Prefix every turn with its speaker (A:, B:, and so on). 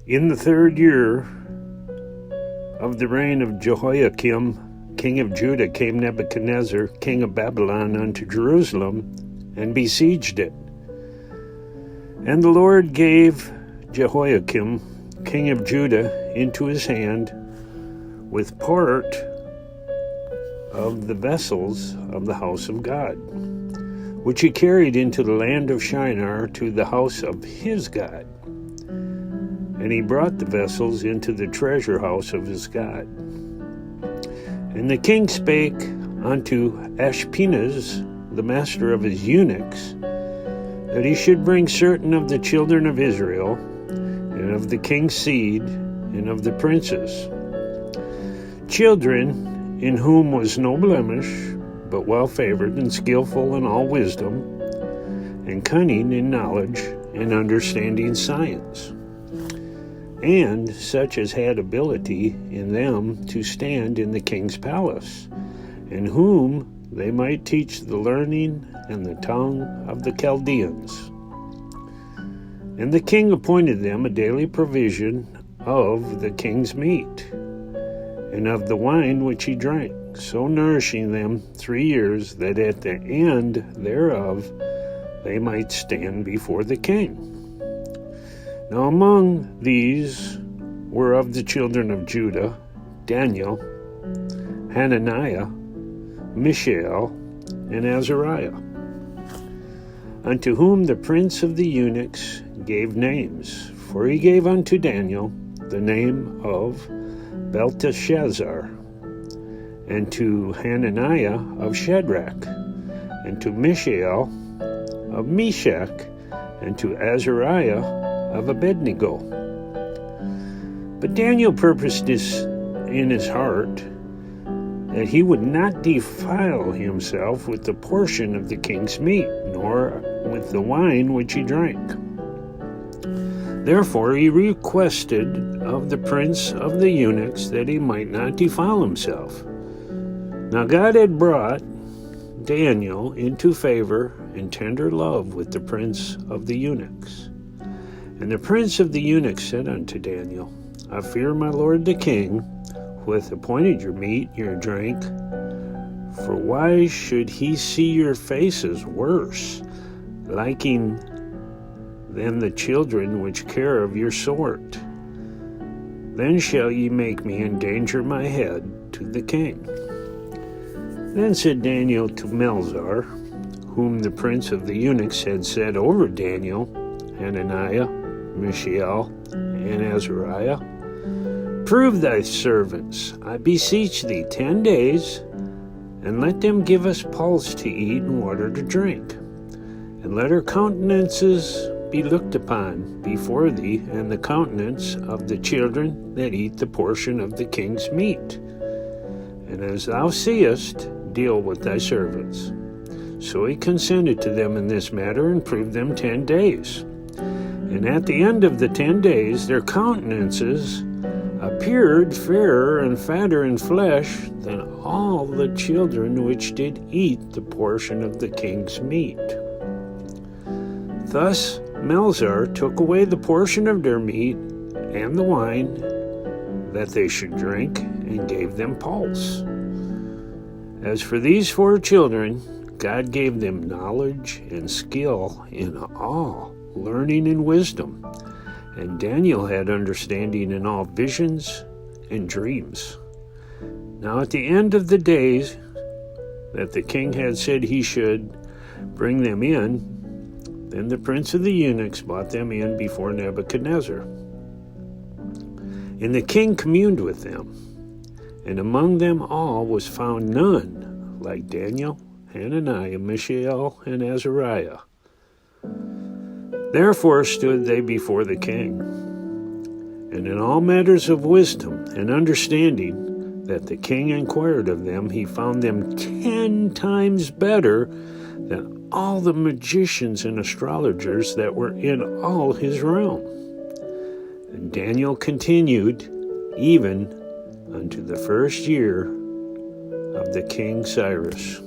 A: In the 3rd year of the reign of Jehoiakim, king of Judah, came Nebuchadnezzar, king of Babylon, unto Jerusalem, and besieged it. And the Lord gave Jehoiakim, king of Judah, into his hand, with part of the vessels of the house of God, which he carried into the land of Shinar to the house of his God. And he brought the vessels into the treasure house of his God. And the king spake unto Ashpenaz, the master of his eunuchs, that he should bring certain of the children of Israel, and of the king's seed, and of the princes, children in whom was no blemish, but well favored and skillful in all wisdom, and cunning in knowledge, and understanding science, and such as had ability in them to stand in the king's palace, and whom they might teach the learning and the tongue of the Chaldeans. And the king appointed them a daily provision of the king's meat, and of the wine which he drank, so nourishing them 3 years, that at the end thereof they might stand before the king. Now among these were of the children of Judah, Daniel, Hananiah, Mishael, and Azariah, unto whom the prince of the eunuchs gave names. For he gave unto Daniel the name of Belteshazzar, and to Hananiah of Shadrach, and to Mishael of Meshach, and to Azariah of Abednego. But Daniel purposed this in his heart, that he would not defile himself with the portion of the king's meat, nor with the wine which he drank. Therefore he requested of the prince of the eunuchs that he might not defile himself. Now God had brought Daniel into favor and tender love with the prince of the eunuchs. And the prince of the eunuchs said unto Daniel, I fear my lord the king, who hath appointed your meat, your drink. For why should he see your faces worse, liking than the children which care of your sort? Then shall ye make me endanger my head to the king. Then said Daniel to Melzar, whom the prince of the eunuchs had set over Daniel, Hananiah, Mishael, and Azariah, Prove thy servants, I beseech thee, 10 days, and let them give us pulse to eat and water to drink. And let our countenances be looked upon before thee, and the countenance of the children that eat the portion of the king's meat. And as thou seest, deal with thy servants. So he consented to them in this matter, and proved them 10 days. And at the end of the 10 days, their countenances appeared fairer and fatter in flesh than all the children which did eat the portion of the king's meat. Thus Melzar took away the portion of their meat and the wine that they should drink, and gave them pulse. As for these 4 children, God gave them knowledge and skill in all learning and wisdom, and Daniel had understanding in all visions and dreams. Now at the end of the days that the king had said he should bring them in, then the prince of the eunuchs brought them in before Nebuchadnezzar. And the king communed with them, and among them all was found none like Daniel, Hananiah, Mishael, and Azariah. Therefore stood they before the king, and in all matters of wisdom and understanding that the king inquired of them, he found them 10 times better than all the magicians and astrologers that were in all his realm. And Daniel continued even unto the first year of the king Cyrus.